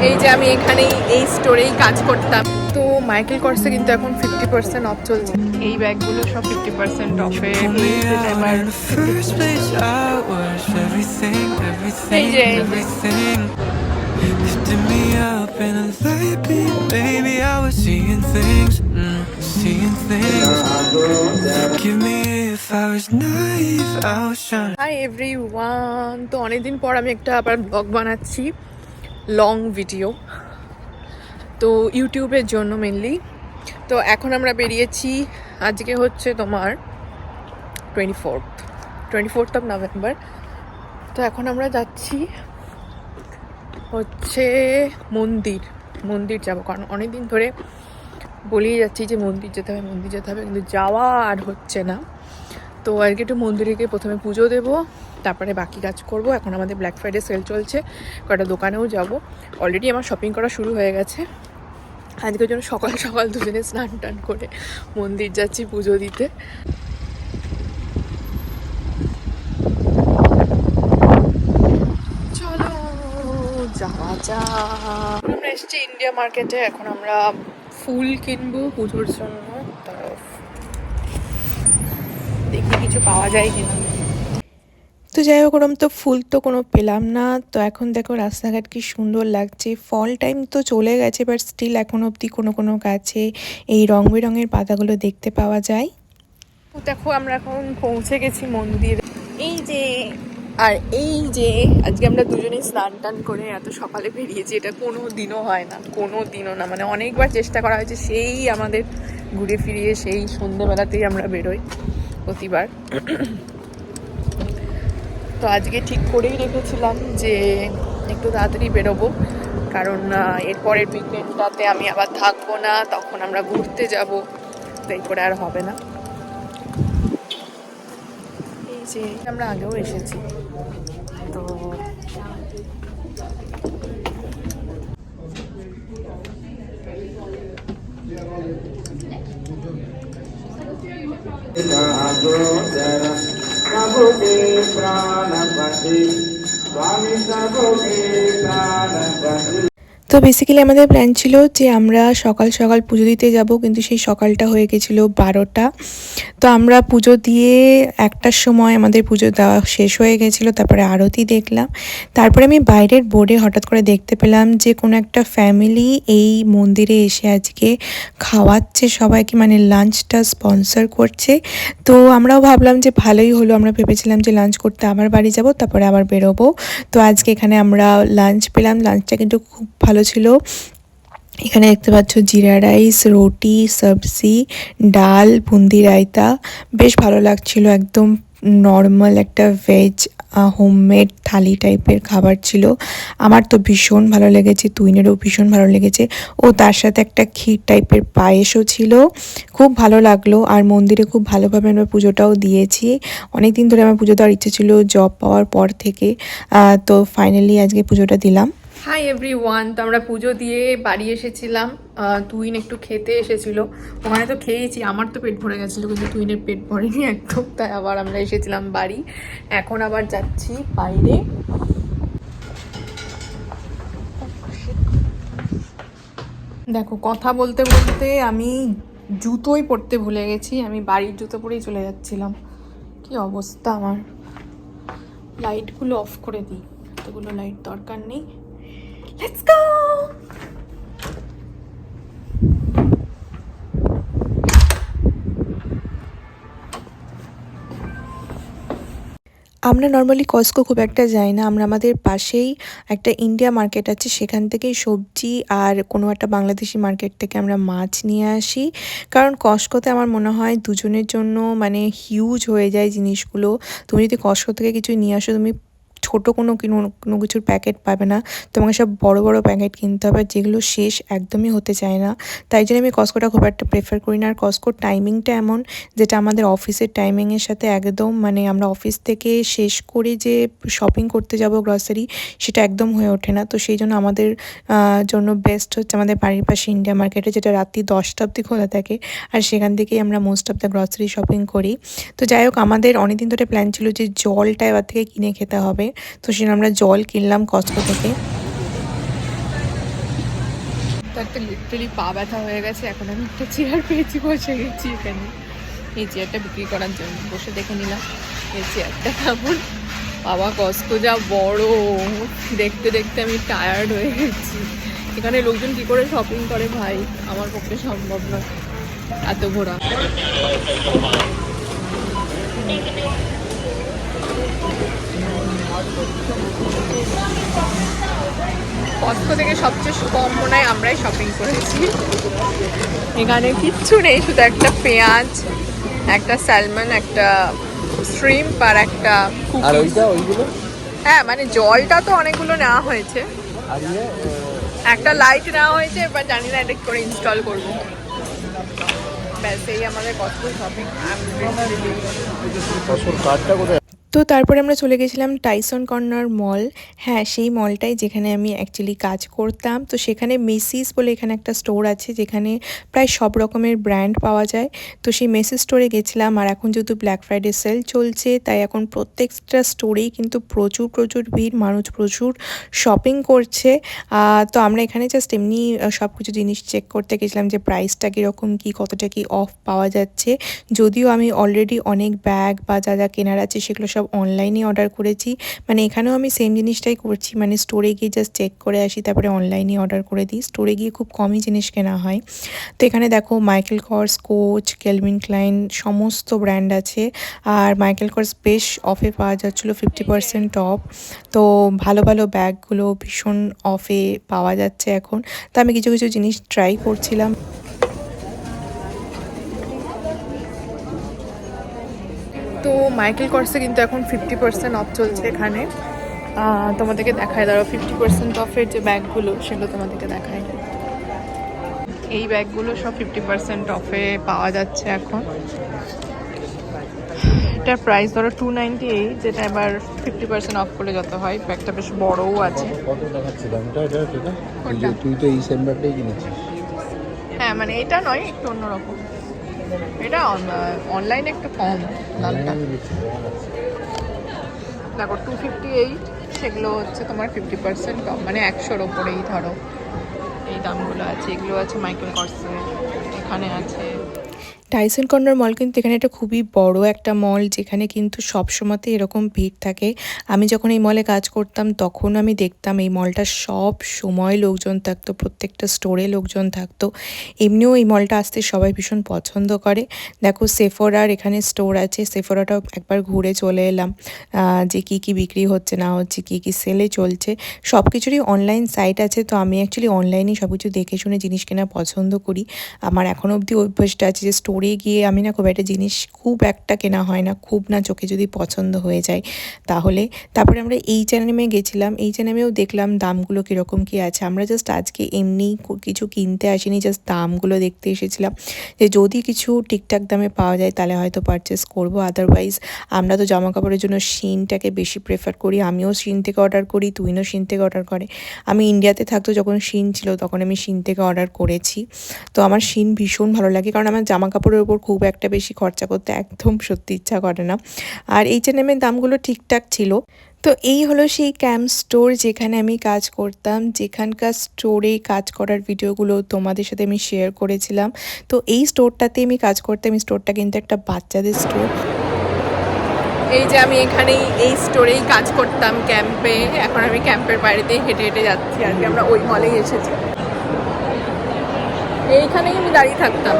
এই যে আমি এখানেই এই স্টোরেই কাজ করতাম, তো মাইকেল কর্সে কিন্তু এখন 50% অফ চলছে। এই ব্যাগগুলো সব 50% অফে হয়েছে এবার। এই যে Lifting me up in a light beam, baby, I was seeing things, seeing things. Forgive me if I was naive, I was trying. Hi everyone, তো অনেকদিন পর আমি একটা আবার ব্লগ বানাচ্ছি, লং ভিডিও, তো ইউটিউবের জন্য মেনলি। তো এখন আমরা বেরিয়েছি, আজকে হচ্ছে তোমার 24th অফ নভেম্বর। তো এখন আমরা যাচ্ছি হচ্ছে মন্দির যাব, কারণ অনেক দিন ধরে বলেই যাচ্ছি যে মন্দির যেতে হবে, কিন্তু যাওয়া আর হচ্ছে না। তো আজকে একটু মন্দিরে গিয়ে প্রথমে পুজো দেবো, তারপরে বাকি কাজ করব। এখন আমাদের ব্ল্যাক ফ্রাইডে সেল চলছে, কটা দোকানেও যাব। অলরেডি আমার শপিং করা শুরু হয়ে গেছে। আজকের জন্য সকাল সকাল দুজনে স্নান টান করে মন্দির যাচ্ছি পুজো দিতে। চলো যাওয়া যাক। আমরা এসেছি ইন্ডিয়া মার্কেটে, এখন আমরা ফুল কিনবো পুজোর জন্য। দেখি কিছু পাওয়া যায় কিনা। তো যাই হোক, ওরম তো ফুল তো কোনো পেলাম না। তো এখন দেখো রাস্তাঘাট কি সুন্দর লাগছে। ফল টাইম তো চলে গেছে, বাট স্টিল এখন অবধি কোনো কোনো গাছে এই রং বেরঙের পাতাগুলো দেখতে পাওয়া যায়। তো দেখো আমরা এখন পৌঁছে গেছি মন্দির। এই যে আজকে আমরা দুজনেই স্নান টান করে এত সকালে বেরিয়েছি, এটা কোনো দিনও হয় না, কোনো দিনও না। মানে অনেকবার চেষ্টা করা হয়েছে, সেই আমাদের ঘুরে ফিরিয়ে সেই সন্ধ্যেবেলাতেই আমরা বেরোই প্রতিবার। তো আজকে ঠিক করেই রেখেছিলাম যে একটু তাড়াতাড়ি বেরোবো, কারণ এরপরের উইকেন্ডটাতে আমি আবার থাকবো না, তখন আমরা ঘুরতে যাব, তো এই করে আর হবে না। এই যে আমরা আগেও এসেছি, তো তো বেসিক্যালি আমাদের প্ল্যান ছিল যে আমরা সকাল সকাল পুজো দিতে যাব, কিন্তু সেই সকালটা হয়ে গেছিলো 12টা। তো আমরা পুজো দিয়ে 1টার সময় আমাদের পুজো দেওয়া শেষ হয়ে গেছিলো। তারপরে আরতি দেখলাম। তারপরে আমি বাইরের বোর্ডে হঠাৎ করে দেখতে পেলাম যে কোনো একটা ফ্যামিলি এই মন্দিরে এসে আজকে খাওয়াচ্ছে সবাইকে, মানে লাঞ্চটা স্পন্সর করছে। তো আমরাও ভাবলাম যে ভালোই হলো, আমরা ভেবেছিলাম যে লাঞ্চ করতে আবার বাড়ি যাব, তারপরে আবার বেরোবো। তো আজকে এখানে আমরা লাঞ্চ পেলাম, লাঞ্চটা কিন্তু খুব ভালো ছিল। এখানে দেখতে পাচ্ছ জিরা রাইস, রুটি, সবজি, ডাল, বুন্দি রায়তা, বেশ ভালো লাগছিল। একদম নর্মাল একটা ভেজ হোমমেড থালি টাইপের খাবার ছিল। আমার তো ভীষণ ভালো লেগেছে, তুইনেরও ভীষণ ভালো লেগেছে। ও তার সাথে একটা ক্ষীর টাইপের পায়েসও ছিল, খুব ভালো লাগলো। আর মন্দিরে খুব ভালোভাবে আমরা পুজোটাও দিয়েছি। অনেক দিন ধরে আমার পুজো দেওয়ার ইচ্ছে ছিল জব পাওয়ার পর থেকে, তো ফাইনালি আজকে পুজোটা দিলাম। হাই এভরিওয়ান, তো আমরা পুজো দিয়ে বাড়ি এসেছিলাম। তুইন একটু খেতে এসেছিল, ওখানে তো খেয়েছি, আমার তো পেট ভরে গেছিলো, কিন্তু তুইনের পেট ভরেনি একদম। তাই আবার আমরা এসেছিলাম বাড়ি, এখন আবার যাচ্ছি বাইরে। দেখো কথা বলতে বলতে আমি জুতোই পরতে ভুলে গেছি, আমি বাড়ির জুতো পরেই চলে যাচ্ছিলাম। কি অবস্থা আমার। লাইটগুলো অফ করে দিই, এতগুলো লাইট দরকার নেই। Let's go! আমরা নর্মালি কস্কো খুব একটা যাই না, আমরা আমাদের পাশেই একটা ইন্ডিয়া মার্কেট আছে, সেখান থেকেই সবজি আর কোনো একটা বাংলাদেশি মার্কেট থেকে আমরা মাছ নিয়ে আসি। কারণ কস্কোতে আমার মনে হয় দুজনের জন্য মানে হিউজ হয়ে যায় জিনিসগুলো। তুমি যদি কস্কো থেকে কিছু নিয়ে আসো, তুমি ছোটো কোনো কিছুর প্যাকেট পাবে না, তোমাকে সব বড় বড় প্যাকেট কিনতে হবে, যেগুলো শেষ একদমই হতে চায় না। তাই জন্য আমি কস্কোটা খুব একটা প্রেফার করি না। আর কস্কোর টাইমিংটা এমন, যেটা আমাদের অফিসের টাইমিংয়ের সাথে একদম, মানে আমরা অফিস থেকে শেষ করে যে শপিং করতে যাব গ্রসারি, সেটা একদম হয়ে ওঠে না। তো সেই জন্য আমাদের জন্য বেস্ট হচ্ছে আমাদের বাড়ির পাশে ইন্ডিয়া মার্কেটে, যেটা রাত্রি 10টা অবধি খোলা থাকে, আর সেখান থেকেই আমরা most of the grocery shopping করি। তো যাই হোক, আমাদের অনেকদিন ধরে প্ল্যান ছিল যে জলটা এবার থেকে কিনে খেতে হবে, তো সেজন্য আমরা জল কিনলাম কস্কো থেকে। তার তো লিটারালি পা ব্যথা হয়ে গেছে। এখন আমি একটা চেয়ার পেয়েছি, বসে গেছি এখানে এই চেয়ারটা বিক্রি করার জন্য। বসে দেখে নিলাম এই চেয়ারটা কেমন। বাবা কষ্ট যা বড়, দেখতে দেখতে আমি টায়ার্ড হয়ে গেছি। এখানে লোকজন কি করে শপিং করে ভাই, আমার পক্ষে সম্ভব নয় এত ঘোরা। কস্টকো থেকে সবচেয়ে কম মনে হয় আমরাই শপিং করেছি। এখানে কিচ্ছু নেই, শুধু একটা পেঁয়াজ, একটা স্যালমন, একটা শ্রিম্প আর একটা আর কুকিজ। ওইগুলো হ্যাঁ মানে জলটা তো অনেকগুলো নেওয়া হয়েছে, আর একটা লাইট নেওয়া হয়েছে, এবার জানি না এটা কি করে ইনস্টল করবো। ব্যাস এই আমাদের কস্টকো শপিং। কার্ডটা কোথায়? তো তারপরে আমরা চলে গেছিলাম টাইসন কর্নার মল। হ্যাঁ সেই মলটাই যেখানে আমি অ্যাকচুয়ালি কাজ করতাম। তো সেখানে মেসিস বলে এখানে একটা স্টোর আছে যেখানে প্রায় সব রকমের ব্র্যান্ড পাওয়া যায়। তো সেই মেসিস স্টোরে গেছিলাম। আর এখন যেহেতু ব্ল্যাক ফ্রাইডে সেল চলছে তাই এখন প্রত্যেকটা স্টোরেই কিন্তু প্রচুর প্রচুর ভিড়, মানুষ প্রচুর শপিং করছে। তো আমরা এখানে জাস্ট এমনি সব কিছু জিনিস চেক করতে গেছিলাম যে প্রাইসটা কীরকম কী, কতটা কি অফ পাওয়া যাচ্ছে। যদিও আমি অলরেডি অনেক ব্যাগ বা যা যা কেনার আছে সেগুলো সব অনলাইনে অর্ডার করেছি। মানে এখানেও আমি সেম জিনিসটাই করছি, মানে স্টোরে গিয়ে জাস্ট চেক করে আসি, তারপরে অনলাইনে অর্ডার করে দিই। স্টোরে গিয়ে খুব কমই জিনিস কেনা হয়। তো এখানে দেখো মাইকেল কর্স, কোচ, ক্যালভিন ক্লাইন সমস্ত ব্র্যান্ড আছে। আর মাইকেল কর্স বেশ অফে পাওয়া যাচ্ছিলো, 50% অফ। তো ভালো ভালো ব্যাগগুলো ভীষণ অফে পাওয়া যাচ্ছে এখন। তো আমি কিছু কিছু জিনিস ট্রাই করছিলাম। তো মাইকেল কর্সে কিন্তু এখন 50% অফ চলছে এখানে। তোমাদেরকে দেখায়, দাঁড়াও 50% অফের যে ব্যাগগুলো সেগুলো তোমাদেরকে দেখায়। এই ব্যাগগুলো সব 50% অফে পাওয়া যাচ্ছে এখন। এটার প্রাইস ধরো 298, যেটা এবার 50% অফ করলে যত হয়। ব্যাগটা বেশ বড়ও আছে। কত দেখাচ্ছে দামটা? এটা কোনটা? তুই তো এই সেম্বারটাই কিনেছিস। হ্যাঁ মানে এটা নয়, একটু অন্যরকম। এটা অনলাইনে একটু কম দামটা। দেখো 258, সেগুলো হচ্ছে তোমার 50% কম, মানে 100-র ওপরেই ধরো এই দামগুলো আছে। এগুলো আছে মাইকেল কর্সে, এখানে আছে। টাইসন কর্নার মল কিন্তু এখানে একটা খুবই বড় একটা মল, যেখানে কিন্তু সবসময়তে এরকম ভিড় থাকে। আমি যখন এই মলে কাজ করতাম তখন আমি দেখতাম এই মলটা সব সময় লোকজন থাকতো, প্রত্যেকটা স্টোরে লোকজন থাকতো। এমনিও এই মলটা আসতে সবাই ভীষণ পছন্দ করে। দেখো সেফোরার এখানে স্টোর আছে, সেফোরাটাও একবার ঘুরে চলে এলাম যে কী কী বিক্রি হচ্ছে না হচ্ছে, কী কী সেলে চলছে। সব কিছুরই অনলাইন সাইট আছে। তো আমি অ্যাকচুয়ালি অনলাইনেই সব কিছু দেখে শুনে জিনিস কেনা পছন্দ করি। আমার এখনও অবধি অভ্যাসটা আছে যে স্টোরে গিয়ে আমি না খুব একটা জিনিস খুব একটা কেনা হয় না, খুব না চোখে যদি পছন্দ হয়ে যায় তাহলে। তারপরে আমরা H&M গেছিলাম। H&Mও দেখলাম দামগুলো কীরকম কী আছে। আমরা জাস্ট আজকে এমনি কিছু কিনতে আসিনি, জাস্ট দামগুলো দেখতে এসেছিলাম যে যদি কিছু ঠিকঠাক দামে পাওয়া যায় তাহলে হয়তো পারচেস করবো। আদারওয়াইজ আমরা তো জামা কাপড়ের জন্য শিনটাকে বেশি প্রেফার করি। আমিও শিন থেকে অর্ডার করি, তুইনও শিন থেকে অর্ডার করে। আমি ইন্ডিয়াতে থাকতো যখন শিন ছিল তখন আমি শিন থেকে অর্ডার করেছি। তো আমার শিন ভীষণ ভালো লাগে, কারণ আমার জামা কাপড়ের উপর খুব একটা বেশি খরচা করতে একদম সত্যি ইচ্ছা করে না। আর H&M এর দামগুলো ঠিকঠাক ছিল। তো এই হলো সেই ক্যাম্প স্টোর যেখানে আমি কাজ করতাম, যেখানকার স্টোরে কাজ করার ভিডিওগুলো তোমাদের সাথে আমি শেয়ার করেছিলাম। তো এই স্টোরটাতে আমি কাজ করতাম। এই স্টোরটা কিন্তু একটা বাচ্চাদের স্টোর। এই যে আমি এখানেই এই স্টোরেই কাজ করতাম ক্যাম্পে। এখন আমি ক্যাম্পের বাইরেতেই হেঁটে হেঁটে যাচ্ছি। আর কি আমরা ওই মলেই এসেছি, এইখানেই আমি দাঁড়িয়ে থাকতাম।